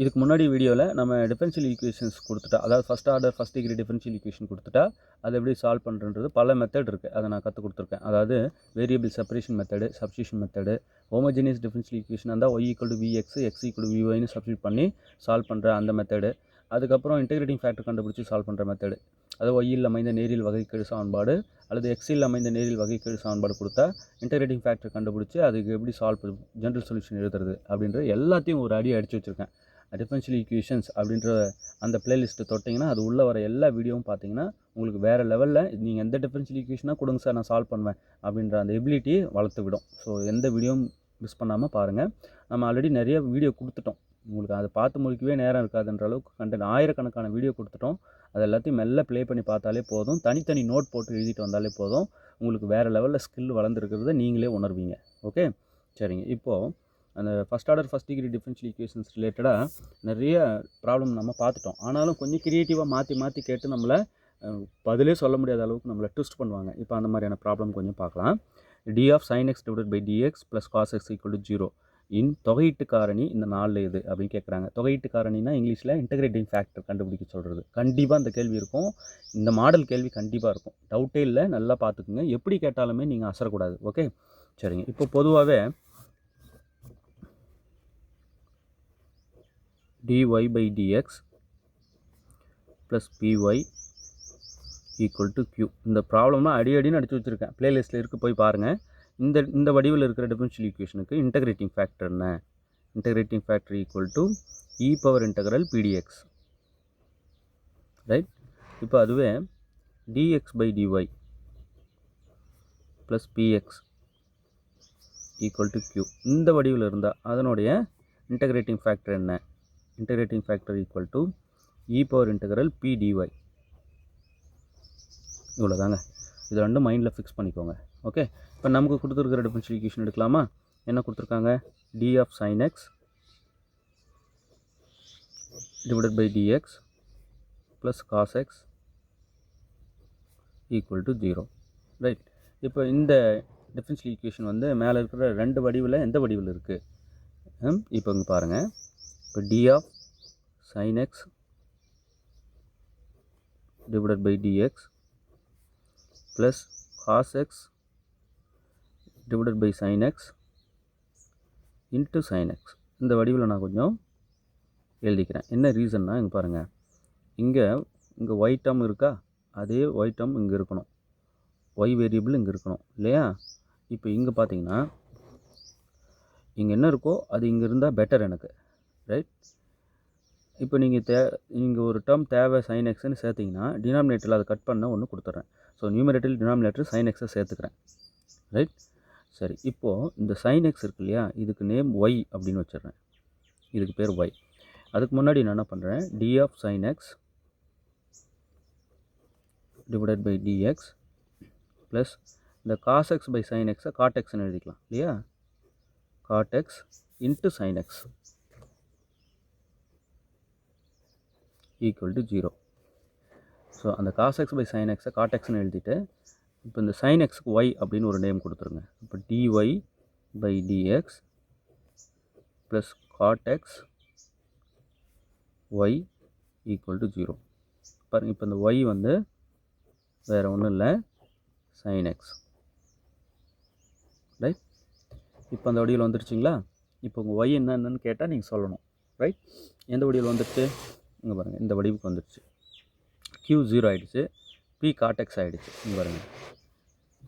இதுக்கு முன்னாடி வீடியோவில் நம்ம டிஃபரன்ஷியல் ஈக்குவேஷன்ஸ் கொடுத்துட்டா, அதாவது first order first degree differential equation கொடுத்துட்டா அதை எப்படி சால்வ் பண்ணுறது பல மெத்தட் இருக்குது. அதை நான் கற்றுக் கொடுத்துருக்கேன். அதாவது variable separation method, substitution method, homogeneous differential equation இருந்தால் y = vx, x = vyன்னு சப்ஸ்டியூட் பண்ணி சால்வ் பண்ணுற அந்த மெத்தடு. அதுக்கப்புறம் இன்டெகிரேட்டிங் ஃபேக்டர் கண்டுபிடிச்சி சால்வ் பண்ணுற மெத்தடு. அதாவது y-ல் அமைந்த நேரியல் வகைக்கெழு சமன்பாடு அல்லது x-ல் அமைந்த நேரியல் வகைக்கெழு சமன்பாடு கொடுத்தா இன்டெகிரேட்டிங் ஃபேக்டர் கண்டுபிடிச்சி அதுக்கு எப்படி சால்வ் ஜென்ரல் சொல்யூஷன் எழுதுறது அப்படின்ற எல்லாத்தையும் ஒரு அடி அடித்து வச்சுருக்கேன். டிஃபரன்ஷியல் ஈக்குவேஷன்ஸ் அப்படின்ற அந்த பிளேலிஸ்ட்டு தொட்டிங்கன்னா அது உள்ளே வர எல்லா வீடியோவும் பார்த்தீங்கன்னா உங்களுக்கு வேறு லெவலில் நீங்கள் எந்த டிஃபரன்ஷியல் ஈக்குவேஷனாக கொடுங்க சார் நான் சால்வ் பண்ணுவேன் அப்படின்ற அந்த எபிலிட்டியை வளர்த்து விடும். ஸோ எந்த வீடியோவும் மிஸ் பண்ணாமல் பாருங்கள். நம்ம ஆல்ரெடி நிறைய வீடியோ கொடுத்துட்டோம். உங்களுக்கு அதை பார்த்து முடிக்கவே நேரம் இருக்காதுன்ற அளவுக்கு கண்டென்ட் ஆயிரக்கணக்கான வீடியோ கொடுத்துட்டோம். அது எல்லாத்தையும் மெல்ல ப்ளே பண்ணி பார்த்தாலே போதும். தனித்தனி நோட் போட்டு எழுதிட்டு வந்தாலே போதும். உங்களுக்கு வேறு லெவலில் ஸ்கில் வளர்ந்துருக்கிறத நீங்களே உணர்வீங்க. ஓகே, சரிங்க. இப்போது அந்த first order first degree differential equations ரிலேட்டடாக நிறைய ப்ராப்ளம் நம்ம பார்த்துட்டோம். ஆனாலும் கொஞ்சம் க்ரியேட்டிவாக மாற்றி கேட்டு நம்மளை பதிலே சொல்ல முடியாத அளவுக்கு நம்மளை ட்விஸ்ட் பண்ணுவாங்க. இப்போ அந்த மாதிரியான ப்ராப்ளம் கொஞ்சம் பார்க்கலாம். d of sin x divided by dx plus cos x equal to 0 இன் தொகையீட்டு காரணி இந்த 4 எது அப்படின்னு கேட்குறாங்க. தொகையீட்டு காரணினா இங்கிலீஷில் இன்டெகிரேட்டிங் ஃபேக்டர் கண்டுபிடிக்க சொல்கிறது. கண்டிப்பாக இந்த கேள்வி இருக்கும். இந்த மாடல் கேள்வி கண்டிப்பாக இருக்கும். டவுட்டே இல்லை. நல்லா பார்த்துக்குங்க. எப்படி கேட்டாலுமே நீங்கள் அசரக்கூடாது. ஓகே, சரிங்க. இப்போ பொதுவாகவே dy by dx plus py equal to q. இந்த ப்ராப்ளம்லாம் அடின்னு அடித்து வச்சுருக்கேன். பிளேலிஸ்ட்டில் இருக்குது, போய் பாருங்கள். இந்த வடிவில் இருக்கிற டிஃபரன்ஷியல் ஈக்குவேஷனுக்கு இன்டெகிரேட்டிங் ஃபேக்டர் என்ன? Integrating factor equal to e power integral pdx. Right. இப்போ அதுவே dx by dy plus px equal to q இந்த வடிவில் இருந்தால் அதனுடைய இன்டெகிரேட்டிங் ஃபேக்டர் என்ன? Integrating factor equal to e power integral p dy. இவ்வளோதாங்க. இது ரெண்டும் மைண்டில் ஃபிக்ஸ் பண்ணிக்கோங்க. ஓகே, இப்போ நமக்கு கொடுத்துருக்கிற டிஃபரன்ஷியல் ஈக்குவேஷன் எடுக்கலாமா? என்ன கொடுத்துருக்காங்க? d of sin x divided by dx plus cos x equal to 0. Right. இப்போ இந்த டிஃபரன்ஷியல் ஈக்குவேஷன் வந்து மேலே இருக்கிற ரெண்டு வடிவில் எந்த வடிவில் இருக்குது? இப்போ இங்கே பாருங்கள். இப்போ d of sin x divided by dx plus cos x divided by sin x into sin x இந்த வடிவில் நான் கொஞ்சம் எழுதிக்கிறேன். என்ன ரீசன்னா இங்கே பாருங்கள். இங்கே y டேர்ம் இருக்கா? அதே y டேர்ம் இங்கே இருக்கணும். y வேரியபிள் இங்கே இருக்கணும் இல்லையா? இப்போ இங்கே பார்த்தீங்கன்னா இங்கே என்ன இருக்கோ அது இங்கே இருந்தால் பெட்டர் எனக்கு. ரைட். இப்போ நீங்கள் இங்கே ஒரு டேர்ம் தேவை sin xன்னு சேர்த்திங்கன்னா டினாமினேட்டரில் அதை கட் பண்ண ஒன்று கொடுத்துட்றேன். ஸோ நியூமரேட்டரில் டினாமினேட்டர் sin xை சேர்த்துக்கிறேன். ரைட். சரி. இப்போது இந்த sin x இருக்கு இல்லையா, இதுக்கு நேம் y அப்படின்னு வச்சிடுறேன். இதுக்கு பேர் y. அதுக்கு முன்னாடி நான் என்ன பண்ணுறேன்? d of sin x divided by dx plus இந்த cos x by sin x cot xன்னு எழுதிக்கலாம் இல்லையா? cot x into sin x equal to 0. So அந்த cos x by sin x cot xன்னு எழுதிட்டு இப்போ இந்த sin xக்கு y அப்படின்னு ஒரு நேம் கொடுத்துருங்க. இப்போ dy by dx plus cot x y equal to 0. பாருங்கள். இப்போ இந்த y வந்து வேறு ஒன்றும் இல்லை, sin x. ரைட். இப்போ அந்த வடிவில் வந்துடுச்சிங்களா? இப்போ உங்கள் y என்னன்னு கேட்டால் நீங்கள் சொல்லணும். ரைட். எந்த வடிவில் வந்துடுச்சு? இங்கே பாருங்கள். இந்த வடிவுக்கு வந்துடுச்சு. q 0 ஆகிடுச்சு. p cot x ஆகிடுச்சு. இங்கே பாருங்கள்.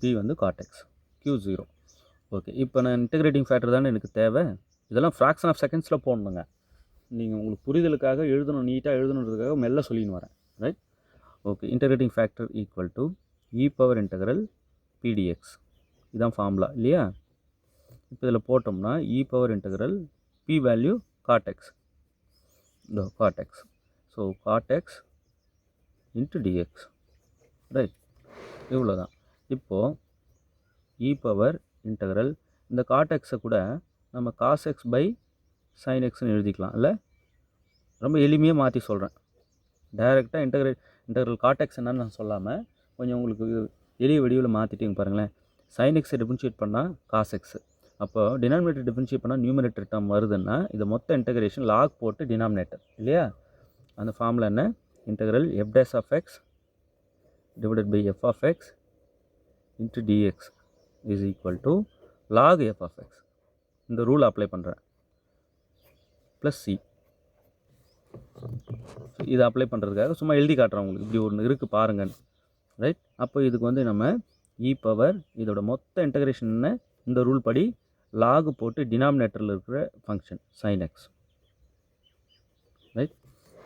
p வந்து cot x, q 0. ஓகே. இப்போ நான் இன்டெகிரேட்டிங் ஃபேக்டர் தானே எனக்கு தேவை. இதெல்லாம் ஃப்ராக்ஷன் ஆஃப் செகண்ட்ஸில் போடணுங்க. நீங்கள் உங்களுக்கு புரிதலுக்காக எழுதணும், நீட்டாக எழுதணுன்றதுக்காக மெல்ல சொல்லின்னு வரேன். Right. Okay. Integrating factor equal to e power integral pdx. இதுதான் ஃபார்முலா இல்லையா? இப்போ இதில் போட்டோம்னா e power integral p value cot x. இந்த cot x. So cot x into dx. Right. இவ்வளோ தான். இப்போது e பவர் இன்டெக்ரல் இந்த cot xை கூட நம்ம cos x by sin xன்னு எழுதிக்கலாம் இல்லை? ரொம்ப எளிமையாக மாற்றி சொல்கிறேன். டைரெக்டாக இன்டெக்ரல் cot x என்னன்னு நான் சொல்லாமல் கொஞ்சம் உங்களுக்கு எளிய வடிவில் மாற்றிட்டிங்க பாருங்களேன். sin x டிஃபரன்ஷியேட் பண்ணால் cos x, அப்போ டினாமினேட்டர் டிஃபரன்ஷியேட் பண்ணால் நியூமரேட்டர் டேர்ம் வருதுன்னா இது மொத்த இன்டகிரேஷன் லாக் போட்டு டினாமினேட்டர் இல்லையா, அந்த ஃபார்முலா என்ன, integral f dash of x divided by f of x into dx is equal to log f of x. இந்த ரூல் அப்ளை பண்ணுறேன் ப்ளஸ் சி. இதை அப்ளை பண்ணுறதுக்காக சும்மா எழுதி காட்டுறேன் உங்களுக்கு, இப்படி ஒன்று இருக்குது பாருங்கன்னு. ரைட், அப்போ இதுக்கு வந்து நம்ம இ பவர் இதோட மொத்த இன்டகிரேஷன் என்ன, இந்த ரூல் படி லாக் போட்டு டினாமினேட்டரில் இருக்கிற ஃபங்க்ஷன் sin x. ரைட்,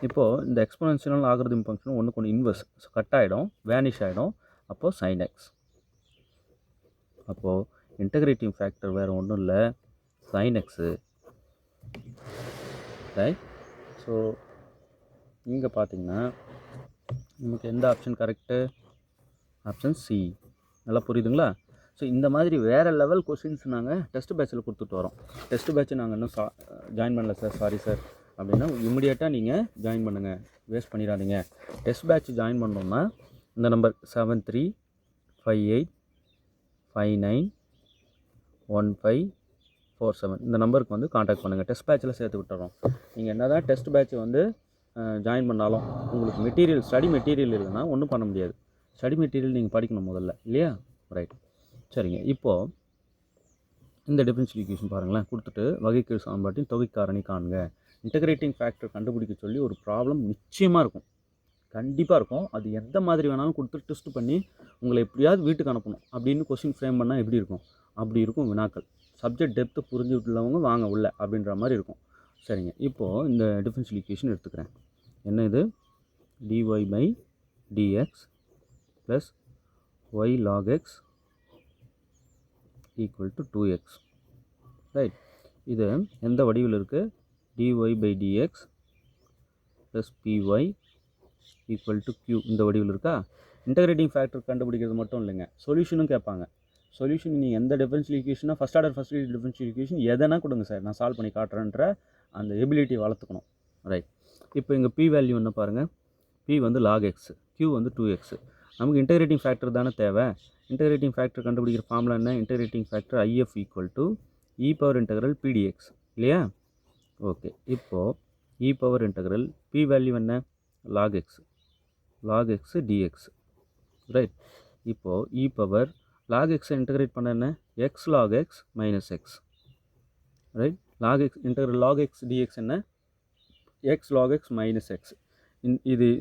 இப்போது இந்த எக்ஸ்போனன்ஷியல் லாகரிதம் ஃபங்க்ஷன் ஒன்றுக்கு ஒன்று இன்வெர்ஸ் கட் ஆகிடும், வேனிஷ் ஆகிடும். அப்போது sin x. அப்போது இன்டகிரேட்டிங் ஃபேக்டர் வேறு ஒன்றும் இல்லை, sin x. ரைட், ஸோ இங்கே பார்த்தீங்கன்னா நமக்கு எந்த ஆப்ஷன் கரெக்டு, ஆப்ஷன் சி. நல்லா புரியுதுங்களா? ஸோ இந்த மாதிரி வேறு லெவல் கொஷின்ஸ் நாங்கள் டெஸ்ட் பேட்சில் கொடுத்துட்டு வரோம். டெஸ்ட் பேட்ச் நாங்கள் இன்னும் ஜாயின் பண்ணல சார், சாரி சார் அப்படின்னா இமிடியேட்டாக நீங்கள் ஜாயின் பண்ணுங்கள், வேஸ்ட் பண்ணிடாதீங்க. டெஸ்ட் பேட்ச் ஜாயின் பண்ணோம்னா இந்த நம்பர் 7358591547 இந்த நம்பருக்கு வந்து காண்டாக்ட் பண்ணுங்கள். டெஸ்ட் பேட்சில் சேர்த்து விட்டுறோம். நீங்கள் என்ன தான் டெஸ்ட் பேட்ச் வந்து ஜாயின் பண்ணாலும் உங்களுக்கு மெட்டீரியல், ஸ்டடி மெட்டீரியல் இல்லைன்னா ஒன்றும் பண்ண முடியாது. ஸ்டடி மெட்டீரியல் நீங்கள் படிக்கணும் முதல்ல இல்லையா? ரைட், சரிங்க. இப்போது இந்த டிஃபரன்ஷியல் ஈக்குவேஷன் பாருங்களேன், கொடுத்துட்டு வகைக்கெழு சமன்பாட்டின் தொகை காரணி காண்க. இன்டகிரேட்டிங் ஃபேக்டர் கண்டுபிடிக்க சொல்லி ஒரு ப்ராப்ளம் நிச்சயமாக இருக்கும், கண்டிப்பாக இருக்கும். அது எந்த மாதிரி வேணாலும் கொடுத்து டெஸ்ட் பண்ணி உங்களை எப்படியாவது வீட்டுக்கு அனுப்பணும் அப்படின்னு கொஸ்டின் ஃப்ரேம் பண்ணால் எப்படி இருக்கும், அப்படி இருக்கும் வினாக்கள். சப்ஜெக்ட் டெப்த்து புரிஞ்சுட்டுள்ளவங்க வாங்க உள்ள அப்படின்ற மாதிரி இருக்கும். சரிங்க, இப்போது இந்த டிஃபரன்ஷியல் ஈக்குவேஷன் எடுத்துக்கிறேன். என்ன இது, dy by dx plus y log x equal to 2x. Right, இது எந்த வடிவில் இருக்குது, dy by dx plus py equal to q இந்த வடிவில் இருக்கா? இன்டகிரேட்டிங் ஃபேக்டர் கண்டுபிடிக்கிறது மட்டும் இல்லைங்க, சொல்யூஷனும் கேட்பாங்க. சொல்யூஷன் நீங்கள் எந்த டிஃபரன்ஷியல் ஈக்குவேஷனாக first order first differential equation எதனா கொடுங்க சார், நான் சால்வ் பண்ணி காட்டுறேன்ற அந்த எபிலிட்டி வளர்த்துக்கணும். ரைட், இப்போ இங்கே p வேல்யூ என்ன பாருங்கள், p வந்து log x, q வந்து 2x. நமக்கு இன்டகிரேட்டிங் ஃபேக்டர் தானே தேவை. இன்டகிரேட்டிங் ஃபேக்டர் கண்டுபிடிக்கிற ஃபார்முலா என்ன, integrating factor IF equal to e power integral pdx இல்லையா? ஓகே, இப்போது e power integral p value என்ன, log x dx. ரைட், இப்போது e power log x integrate பண்ண என்ன, x log x minus x. Right, log x integral log x dx என்ன, x log x minus x.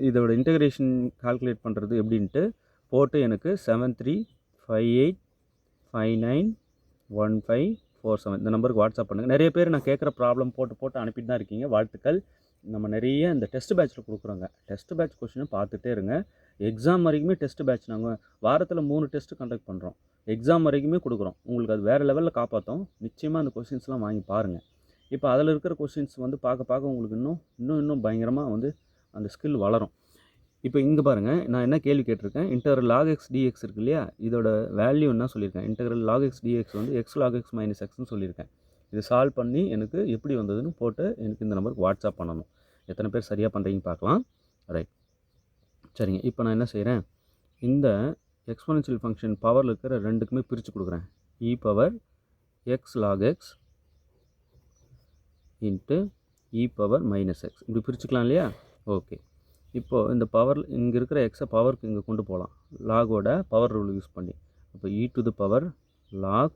இதோட integration calculate பண்ணுறது எப்படின்ட்டு போட்டு எனக்கு 7358591547 இந்த நம்பருக்கு வாட்ஸ்அப் பண்ணுங்கள். நிறைய பேர் நான் கேட்குற ப்ராப்ளம் போட்டு அனுப்பிட்டு தான் இருக்கீங்க, வாழ்த்துக்கள். நம்ம நிறைய இந்த டெஸ்ட் பேட்சில் கொடுக்குறோங்க. டெஸ்ட் பேட்ச் கொஸ்டினை பார்த்துட்டே இருங்க. எக்ஸாம் வரைக்குமே டெஸ்ட் பேட்ச் நாங்கள் வாரத்தில் 3 டெஸ்ட்டு கண்டக்ட் பண்ணுறோம். எக்ஸாம் வரைக்குமே கொடுக்குறோம். உங்களுக்கு அது வேறு லெவலில் காப்பாற்றும். நிச்சயமாக அந்த கொஸ்டின்ஸ்லாம் வாங்கி பாருங்கள். இப்போ அதில் இருக்கிற கொஸ்டின்ஸ் வந்து பார்க்க உங்களுக்கு இன்னும் பயங்கரமாக வந்து அந்த ஸ்கில் வளரும். இப்போ இங்கே பாருங்கள், நான் என்ன கேள்வி கேட்டிருக்கேன், இன்டகிரல் log x dx இருக்கு இல்லையா, இதோட வேல்யூ என்ன சொல்லியிருக்கேன், இன்டகிரல் log x dx வந்து x log x minus xன்னு சொல்லியிருக்கேன். இது சால்வ் பண்ணி எனக்கு எப்படி வந்ததுன்னு போட்டு எனக்கு இந்த நம்பருக்கு வாட்ஸ்அப் பண்ணணும். எத்தனை பேர் சரியாக பண்ணுறீங்கன்னு பார்க்கலாம். ரைட், சரிங்க. இப்போ நான் என்ன செய்கிறேன், இந்த எக்ஸ்போனன்ஷியல் ஃபங்க்ஷன் பவரில் இருக்கிற ரெண்டுக்குமே பிரித்து கொடுக்குறேன். E power x log x into e power minus x, இப்படி பிரிச்சுக்கலாம் இல்லையா? ஓகே, இப்போது இந்த பவர் இங்கே இருக்கிற எக்ஸை பவருக்கு இங்கே கொண்டு போகலாம், லாகோட பவர் ரூல் யூஸ் பண்ணி. அப்போ e to the power log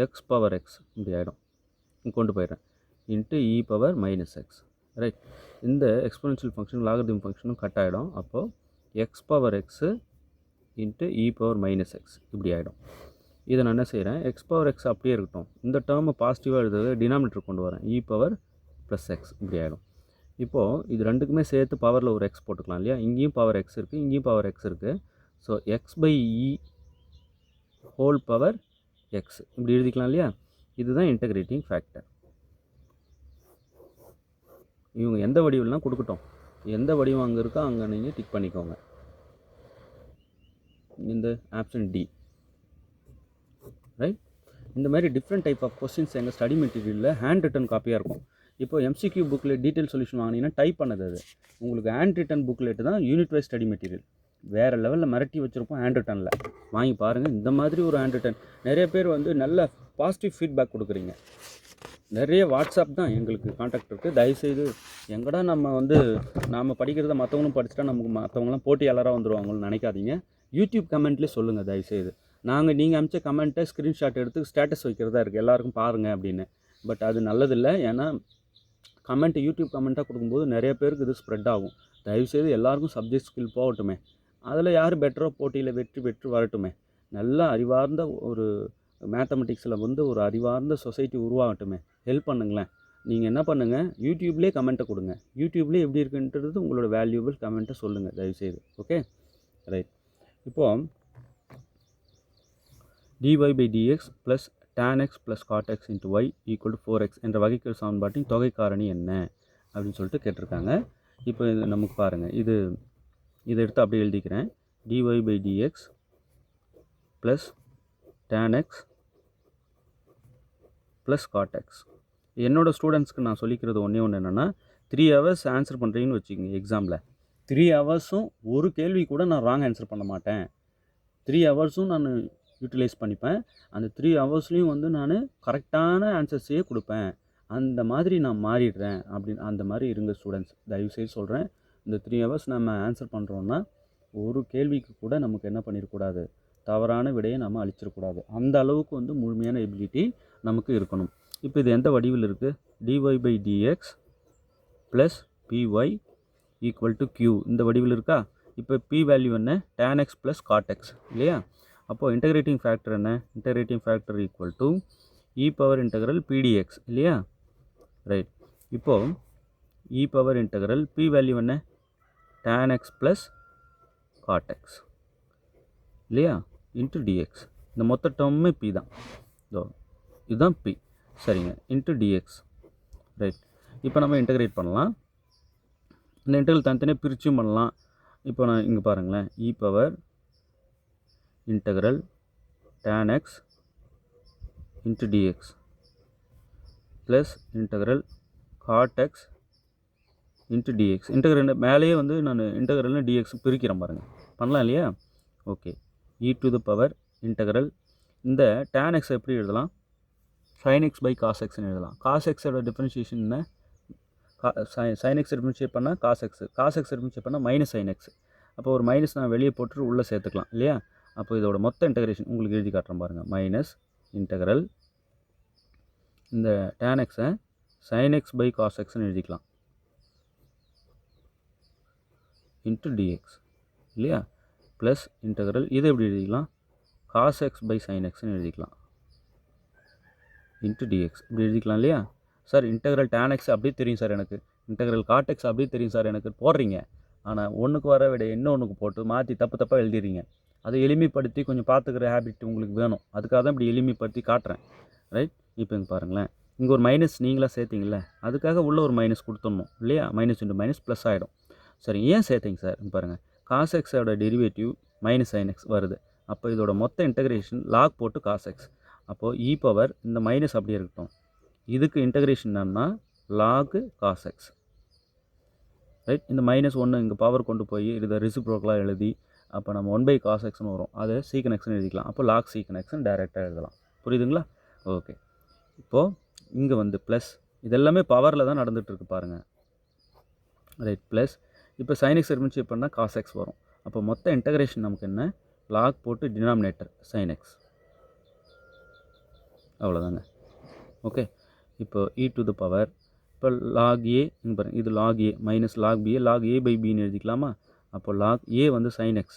x power x இப்படி ஆகிடும், இங்கே கொண்டு போயிடுறேன், into e power minus x. Right, இந்த எக்ஸ்போனன்ஷியல் ஃபங்க்ஷன் லாகரிதம் ஃபங்க்ஷனும் கட் ஆகிடும். அப்போது x power x into e power minus x இப்படி ஆகிடும். இதை நான் என்ன செய்கிறேன், எக்ஸ் பவர் எக்ஸ் அப்படியே இருக்கட்டும், இந்த டேர்மை பாசிட்டிவாக எழுதுறது டினாமினேட்டர் கொண்டு வரேன், இ பவர் ப்ளஸ் எக்ஸ் இப்படி ஆகிடும். இப்போது இது ரெண்டுக்குமே சேர்த்து பவரில் ஒரு எக்ஸ் போட்டுக்கலாம் இல்லையா, இங்கேயும் பவர் எக்ஸ் இருக்குது, இங்கேயும் பவர் எக்ஸ் இருக்குது. So x by e whole power x இப்படி எழுதிக்கலாம் இல்லையா. இதுதான் இன்டகிரேட்டிங் ஃபேக்டர். இவங்க எந்த வடிவெல்லாம் கொடுக்கட்டும், எந்த வடிவம் அங்கே இருக்கோ அங்கே நீங்கள் டிக் பண்ணிக்கோங்க. இந்த ஆப்ஷன் டி. ரைட், இந்த மாதிரி டிஃப்ரெண்ட் டைப் ஆஃப் கொஸ்டின்ஸ் எங்கள் ஸ்டடி மெட்டீரியலில் ஹேண்ட் ரிட்டன் காப்பியாக இருக்கும். இப்போ எம்சிக்யூ புக்கில் டீட்டெயில் சொல்யூஷன் வாங்கினீங்கன்னா டைப் பண்ணது அது உங்களுக்கு ஹேண்ட் ரிட்டன் புக்லெட்டு தான் யூனிட் வைஸ் ஸ்டடி மெட்டீரியல். வேறு லெவலில் மிரட்டி வச்சுருப்போம் ஹேண்ட் ரிட்டனில். வாங்கி பாருங்கள். இந்த மாதிரி ஒரு ஹேண்ட் ரிட்டன் நிறைய பேர் வந்து நல்ல பாசிட்டிவ் ஃபீட்பேக் கொடுக்குறீங்க. நிறைய வாட்ஸ்அப் தான் எங்களுக்கு காண்டாக்ட் இருக்குது. தயவுசெய்து எங்கடா நம்ம வந்து நாம் படிக்கிறத மற்றவங்களும் படிச்சுட்டா நமக்கு மற்றவங்களாம் போட்டியாளராக வந்துடுவாங்கன்னு நினைக்காதீங்க. யூடியூப் கமெண்ட்லேயே சொல்லுங்கள் தயவுசெய்து. நீங்கள் அனுப்பிச்ச கமெண்ட்டை ஸ்க்ரீன்ஷாட் எடுத்து ஸ்டேட்டஸ் வைக்கிறதா இருக்குது, எல்லாருக்கும் பாருங்கள் அப்படின்னு. பட் அது நல்லதில்லை. ஏன்னா கமெண்ட் யூடியூப் கமெண்ட்டாக கொடுக்கும்போது நிறைய பேருக்கு இது ஸ்ப்ரெட் ஆகும். தயவுசெய்து எல்லாருக்கும் சப்ஜெக்ட் ஸ்கில் போகட்டுமே. அதில் யார் பெட்டரோ போட்டியில் வெற்றி வரட்டுமே. நல்ல அறிவார்ந்த ஒரு மேத்தமெட்டிக்ஸில் வந்து ஒரு அறிவார்ந்த சொசைட்டி உருவாகட்டுமே. ஹெல்ப் பண்ணுங்களேன். நீங்கள் என்ன பண்ணுங்கள், யூடியூப்லேயே கமெண்ட்டை கொடுங்க. யூடியூப்லேயே எப்படி இருக்குன்றது உங்களோட வேல்யூபிள் கமெண்ட்டை சொல்லுங்கள் தயவுசெய்து. Okay right. இப்போது dy/dx + tan x + cot x × y = 4x என்ற வகைக்கெழு சமன்பாட்டின் தொகை காரணி என்ன அப்படின்னு சொல்லிட்டு கேட்டிருக்காங்க. இப்போ இது நமக்கு பாருங்கள், இதை எடுத்து அப்படியே எழுதிக்கிறேன். dy/dx + tan x + cot x. என்னோடய ஸ்டூடெண்ட்ஸ்க்கு நான் சொல்லிக்கிறது ஒன்று என்னென்னா, 3 hours ஆன்சர் பண்ணுறீங்கன்னு வச்சுக்கோங்க. எக்ஸாமில் 3 ஹவர்ஸும் ஒரு கேள்வி கூட நான் ராங் ஆன்சர் பண்ண மாட்டேன். 3 ஹவர்ஸும் நான் யூட்டிலைஸ் பண்ணிப்பேன். அந்த 3 ஹவர்ஸ்லேயும் வந்து நான் கரெக்டான ஆன்சர்ஸையே கொடுப்பேன். அந்த மாதிரி நான் மாறிடுறேன் அப்படின்னு அந்த மாதிரி இருங்க ஸ்டூடெண்ட்ஸ். தயவுசெய்து சொல்கிறேன். இந்த 3 ஹவர்ஸ் நம்ம ஆன்சர் பண்ணுறோன்னா ஒரு கேள்விக்கு கூட நமக்கு என்ன பண்ணிடக்கூடாது, தவறான விடையை நம்ம அளிச்சிடக்கூடாது. அந்த அளவுக்கு வந்து முழுமையான எபிலிட்டி நமக்கு இருக்கணும். இப்போ இது எந்த வடிவில் இருக்குது? dy/dx + py = q இந்த வடிவில் இருக்கா? இப்போ p வேல்யூ என்ன? tan x + cot x இல்லையா? அப்போது இன்டகிரேட்டிங் ஃபேக்டர் என்ன? இன்டகிரேட்டிங் ஃபேக்டர் = e∫pdx இல்லையா? ரைட். இப்போது e∫ p வேல்யூ என்ன? tan x + cot x இல்லையா? dx. இந்த மொத்த டேர்மே p தான். இதுதான் p. சரிங்க. dx. ரைட். இப்போ நம்ம இன்டகிரேட் பண்ணலாம். இந்த இன்டகிரல் தனித்தனியாக பிரிச்சும் பண்ணலாம். இப்போ நான் இங்கே பாருங்களேன், e∫ tan x dx + cot x dx. Integral மேலேயே வந்து நான் இன்டகிரல்னு dx பிரிக்கிறேன் பாருங்கள். பண்ணலாம் இல்லையா? ஓகே. e∫ இந்த tan x எப்படி எழுதலாம்? sin x/cos x எழுதலாம். cos x-ஓட டிஃபரன்ஷியேஷன் என்ன? sin x டிஃபரன்ஷியேட் பண்ணால் cos x, cos x differentiate பண்ணால் -sin x. அப்போ ஒரு மைனஸ் நான் வெளியே போட்டு உள்ளே சேர்த்துக்கலாம் இல்லையா? அப்போ இதோட மொத்த இன்டகிரேஷன் உங்களுக்கு எழுதி காட்டுறேன் பாருங்கள். மைனஸ் இன்டகிரல் இந்த tan x-ஐ sin x/cos x-ன்னு எழுதிக்கலாம் dx இல்லையா? ப்ளஸ் இன்டகிரல் இதை எப்படி எழுதிக்கலாம்? cos x/sin x-ன்னு எழுதிக்கலாம் dx இப்படி எழுதிக்கலாம் இல்லையா? சார் இன்டகிரல் tan x அப்படியே தெரியும் சார் எனக்கு, இன்டகிரல் cot x அப்படியே தெரியும் சார் எனக்கு போடுறீங்க. ஆனால் ஒன்றுக்கு வர விட இன்னொன்றுக்கு போட்டு மாற்றி தப்பாக எழுதிடுறீங்க. அதை எளிமைப்படுத்தி கொஞ்சம் பார்த்துக்கிற ஹேபிட் உங்களுக்கு வேணும். அதுக்காக தான் இப்படி எளிமைப்படுத்தி காட்டுறேன். ரைட். இப்போ இங்கே பாருங்களேன், இங்கே ஒரு மைனஸ் நீங்களாக சேர்த்திங்களே, அதுக்காக உள்ள ஒரு மைனஸ் கொடுத்துடணும் இல்லையா? மைனஸ் இன்ட்டு மைனஸ் ப்ளஸ் ஆகிடும். சரி, ஏன் சேர்த்திங்க சார்? பாருங்கள், cos x-ஓட டெரிவேட்டிவ் -sin x வருது. அப்போ இதோட மொத்த இன்டகிரேஷன் லாக் போட்டு cos x. அப்போது e∫ இந்த மைனஸ் அப்படியே இருக்கட்டும். இதுக்கு இன்டகிரேஷன் என்னன்னா log cos x. ரைட். இந்த -1 இங்கே பவர் கொண்டு போய் இதை ரெசிப்ரோக்கலாக எழுதி அப்போ நம்ம 1/cos x-ன்னு வரும். அதை sec x-ன்னு எழுதிக்கலாம். அப்போ log sec x-ன்னு டைரெக்டாக எழுதலாம். புரியுதுங்களா? ஓகே. இப்போது இங்கே வந்து ப்ளஸ் இதெல்லாமே பவரில் தான் நடந்துகிட்ருக்கு பாருங்கள். ரைட். ப்ளஸ் இப்போ sin x டிஃபரன்ஷியேட் பண்ணால் cos x வரும். அப்போ மொத்த இன்டகிரேஷன் நமக்கு என்ன? log போட்டு டினாமினேட்டர் sin x. அவ்வளோதாங்க. ஓகே. இப்போ e∫ இப்போ log a இங்கே பாருங்கள், இது log a minus log b log a/bன்னு எழுதிக்கலாமா? அப்போ log a வந்து sin x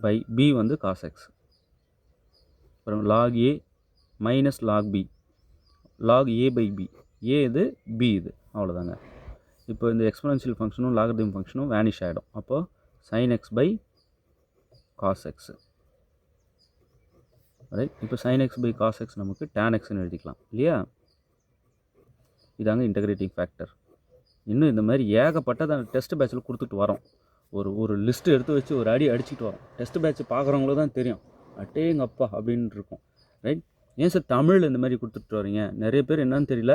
பை b வந்து cos x. அப்புறம் log a minus log b log a/b. a இது b இது. அவ்வளோதாங்க. இப்போ இந்த எக்ஸ்பொனென்ஷியல் ஃபங்க்ஷனும் லாகரிதம் ஃபங்க்ஷனும் வேனிஷ் ஆகிடும். அப்போது sin x/cos x. ரைட். இப்போ sin x/cos x நமக்கு tan x-ன்னு எழுதிக்கலாம் இல்லையா? இதாங்க இன்டகிரேட்டிங் ஃபேக்டர். இன்னும் இந்த மாதிரி ஏகப்பட்டதை டெஸ்ட் பேட்சில் கொடுத்துட்டு வரோம். ஒரு லிஸ்ட்டு எடுத்து வச்சு ஒரு அடி அடிச்சுட்டு வரோம். டெஸ்ட் பேட்ச் பார்க்குறவங்களுக்கு தான் தெரியும், அட்டேங்கப்பா அப்படின்னு இருக்கும். ரைட். ஏன் சார் தமிழில் இந்த மாதிரி கொடுத்துட்டு வரீங்க? நிறைய பேர் என்னன்னு தெரியல,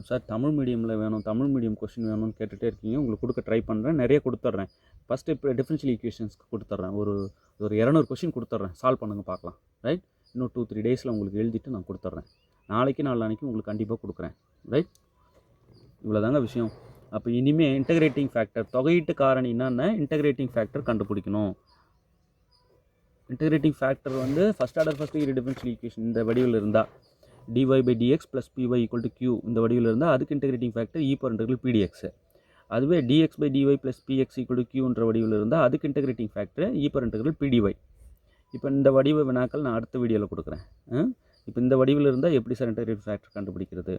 சார் தமிழ் மீடியமில் வேணும், தமிழ் மீடியம் கொஷின் வேணும்னு கேட்டுகிட்டே இருக்கீங்க. உங்களுக்கு கொடுக்க ட்ரை பண்ணுறேன், நிறைய கொடுத்துட்றேன். ஃபஸ்ட்டு இப்போ டிஃபரன்ஷியல் ஈக்குவேஷன்ஸ்க்கு கொடுத்துட்றேன். ஒரு 200 கொஷின் கொடுத்துட்றேன், சால்வ் பண்ணுங்க பார்க்கலாம். ரைட், இன்னும் 2-3 டேஸில் உங்களுக்கு எழுதிட்டு நான் கொடுத்துட்றேன். நாளைக்கு நாளான்னைக்கு உங்களுக்கு கண்டிப்பாக கொடுக்குறேன். ரைட், இவ்வளோதாங்க விஷயம். அப்போ இனிமேல் இன்டகிரேட்டிங் ஃபேக்டர், தொகையீட்டு காரணி என்னென்ன, இன்டகிரேட்டிங் ஃபேக்டர் கண்டுபிடிக்கணும். இன்டகிரேட்டிங் ஃபேக்டர் வந்து first order first degree differential equation இந்த வடிவில் இருந்தால் dy by dx plus py equal to q இந்த வடிவில் இருந்தால் அதுக்கு integrating factor e power integral pdx. அதுவே dx by dy plus px equal to qன்ற வடிவில் இருந்தால் அதுக்கு integrating factor e power integral pdy. இப்போ இந்த வடிவ வினாக்கள் நான் அடுத்த வீடியோவில் கொடுக்குறேன். இப்போ இந்த வடிவில் இருந்தால் எப்படி சார் இன்டகிரேட்டிங் ஃபேக்டர் கண்டுபிடிக்கிறது,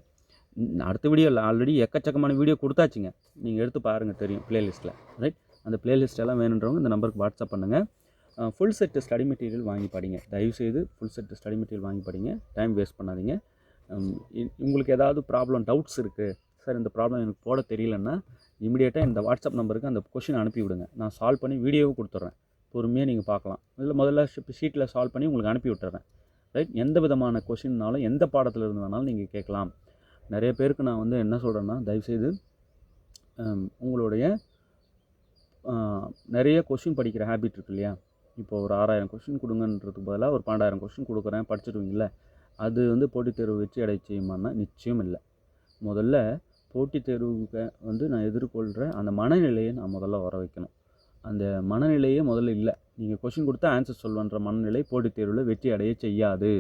அடுத்த வீடியோவில் ஆல்ரெடி எக்கச்சக்கமான வீடியோ கொடுத்தாச்சுங்க, நீங்கள் எடுத்து பாருங்கள், தெரியும் ப்ளேலிஸ்ட்டில். ரைட், அந்த ப்ளேலிஸ்ட் எல்லாம் வேணுன்றவங்க இந்த நம்பருக்கு வாட்ஸ்அப் பண்ணுங்கள். ஃபுல் செட்டு ஸ்டடி மெட்டீரியல் வாங்கி படிங்க, தயவுசெய்து ஃபுல் செட்டு ஸ்டடி மெட்டீரியல் வாங்கி படிங்க, டைம் வேஸ்ட் பண்ணாதீங்க. உங்களுக்கு ஏதாவது ப்ராப்ளம் டவுட்ஸ் இருக்குது சார், இந்த ப்ராப்ளம் எனக்கு போட தெரியலன்னா இமீடியட்டாக இந்த வாட்ஸ்அப் நம்பருக்கு அந்த கொஷின் அனுப்பி விடுங்க, நான் சால்வ் பண்ணி வீடியோவும் கொடுத்துட்றேன், பொறுமையாக நீங்கள் பார்க்கலாம். இல்லை முதல்ல ஷீட்டில் சால்வ் பண்ணி உங்களுக்கு அனுப்பி விட்டுறேன். ரைட், எந்த விதமான கொஷின்னாலும் எந்த பாடத்தில் இருந்து வேணாலும் நீங்கள் கேட்கலாம். நிறைய பேருக்கு நான் வந்து என்ன சொல்கிறேன்னா, தயவுசெய்து உங்களுடைய நிறைய கொஷின் படிக்கிற ஹேபிட் இருக்கு இல்லையா, இப்போ ஒரு 6000 கொஷின் கொடுங்கன்றதுக்கு பதிலாக ஒரு 12,000 கொஷின் கொடுக்குறேன் படிச்சுடுவீங்கள, அது வந்து போட்டித் தேர்வு வச்சு அடை செய்யுமான்னா நிச்சயம் இல்லை. முதல்ல போட்டித் தேர்வுக்கு வந்து நான் எதிர்கொள்கிற அந்த மனநிலையை நான் முதல்ல வர வைக்கணும். அந்த மனநிலையே முதல்ல இல்லை. நீங்கள் கொஷின் கொடுத்தா ஆன்சர் சொல்லுன்ற மனநிலை போட்டித் தேர்வில் வெற்றி அடைய செய்யாது.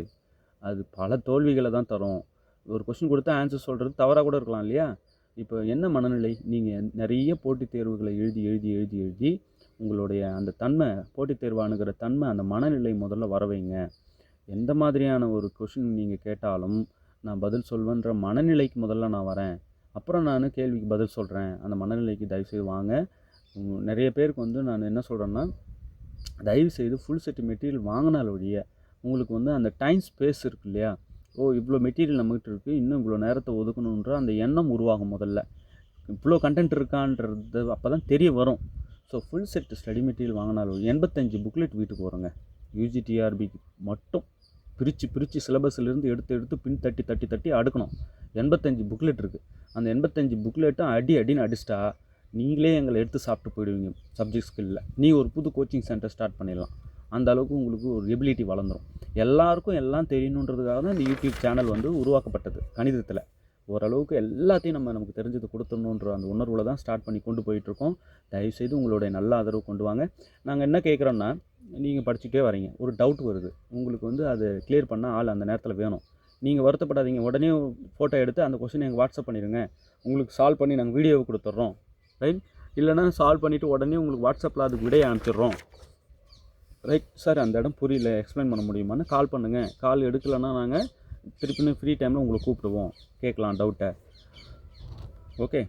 அது பல தோல்விகளை தான் தரும். ஒரு கொஷின் கொடுத்தா ஆன்சர் சொல்கிறது தவறாக கூட இருக்கலாம் இல்லையா. இப்போ என்ன மனநிலை, நீங்கள் நிறைய போட்டித் தேர்வுகளை எழுதி எழுதி எழுதி எழுதி உங்களுடைய அந்த தன்மை, போட்டித் தேர்வு அணுகிற தன்மை, அந்த மனநிலை முதல்ல வர வைங்க. எந்த மாதிரியான ஒரு கொஷின் நீங்கள் கேட்டாலும் நான் பதில் சொல்வேன்ற மனநிலைக்கு முதல்ல நான் வரேன், அப்புறம் நான் கேள்விக்கு பதில் சொல்கிறேன். அந்த மனநிலைக்கு தயவுசெய்து வாங்க. நிறைய பேருக்கு வந்து நான் என்ன சொல்கிறேன்னா, தயவுசெய்து ஃபுல் செட் மெட்டீரியல் வாங்கினால ஒழிய உங்களுக்கு வந்து அந்த டைம் ஸ்பேஸ் இருக்கு இல்லையா, இவ்வளோ மெட்டீரியல் நம்மகிட்ட இருக்குது, இன்னும் இவ்வளோ நேரத்தை ஒதுக்கணுன்ற அந்த எண்ணம் உருவாகும். முதல்ல இவ்வளோ கண்டென்ட் இருக்கான்றது அப்போ தான் தெரிய வரும். So full set study material வாங்கினாலும் 85 புக்லெட் வீட்டுக்கு வருங்க. யூஜிடிஆர்பிக்கு மட்டும் பிரித்து சிலபஸ்லேருந்து எடுத்து பின் தட்டி அடுக்கணும். 85 புக்லெட் இருக்குது. அந்த 85 புக்லெட்டும் அடின்னு அடிச்சிட்டா நீங்களே எங்களை எடுத்து சாப்பிட்டு போயிடுவீங்க. சப்ஜெக்ட் ஸ்கில்லில் நீங்கள் ஒரு புது கோச்சிங் சென்டர் ஸ்டார்ட் பண்ணிடலாம். அந்த அளவுக்கு உங்களுக்கு ஒரு எபிலிட்டி வளர்ந்துடும். எல்லாருக்கும் எல்லாம் தெரியணுன்றதுக்காக தான் இந்த யூடியூப் சேனல் வந்து உருவாக்கப்பட்டது. கணிதத்தில் ஓரளவுக்கு எல்லாத்தையும் நமக்கு தெரிஞ்சது கொடுத்துடணுன்ற அந்த உணர்வில் தான் ஸ்டார்ட் பண்ணி கொண்டு போயிட்டுருக்கோம். தயவுசெய்து உங்களுடைய நல்ல ஆதரவு கொண்டு வாங்க. நாங்கள் என்ன கேட்குறோன்னா, நீங்கள் படிச்சுட்டே வரீங்க, ஒரு டவுட் வருது, உங்களுக்கு வந்து அது கிளியர் பண்ண ஆள் அந்த நேரத்தில் வேணும். நீங்கள் வருத்தப்படாதீங்க, உடனே ஃபோட்டோ எடுத்து அந்த கொஸ்டினை எங்கள் வாட்ஸ்அப் பண்ணிடுங்க, உங்களுக்கு சால்வ் பண்ணி நாங்கள் வீடியோவை கொடுத்துட்றோம். ரைட், இல்லைனா சால்வ் பண்ணிவிட்டு உடனே உங்களுக்கு வாட்ஸ்அப்பில் அதுக்கு விடையை அனுப்பிச்சிடுறோம். ரைட் சார், அந்த இடம் புரியல, எக்ஸ்பிளைன் பண்ண முடியுமான்னு கால் பண்ணுங்கள். கால் எடுக்கலைன்னா நாங்கள் திருப்பின்னு ஃப்ரீ டைமில் உங்களை கூப்பிடுவோம், கேட்கலாம் டவுட்டை. ஓகே,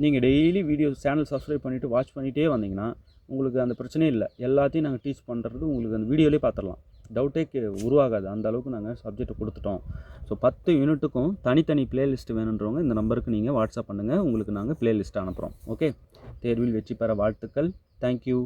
நீங்கள் டெய்லி வீடியோ சேனல் சப்ஸ்கிரைப் பண்ணிவிட்டு வாட்ச் பண்ணிகிட்டே வந்தீங்கன்னா உங்களுக்கு அந்த பிரச்சனையே இல்லை. எல்லாத்தையும் நாங்கள் டீச் பண்ணுறது உங்களுக்கு அந்த வீடியோலேயே பார்த்துடலாம், டவுட்டே உருவாகாது. அந்த அளவுக்கு நாங்கள் சப்ஜெக்டை கொடுத்துட்டோம். ஸோ 10 யூனிட்டுக்கும் தனித்தனி ப்ளேலிஸ்ட் வேணுன்றவங்க இந்த நம்பருக்கு நீங்கள் வாட்ஸ்அப் பண்ணுங்கள், உங்களுக்கு நாங்கள் ப்ளேலிஸ்ட் அனுப்புகிறோம். ஓகே, தேர்வில் வெற்றி பெற வாழ்த்துக்கள். தேங்க்யூ.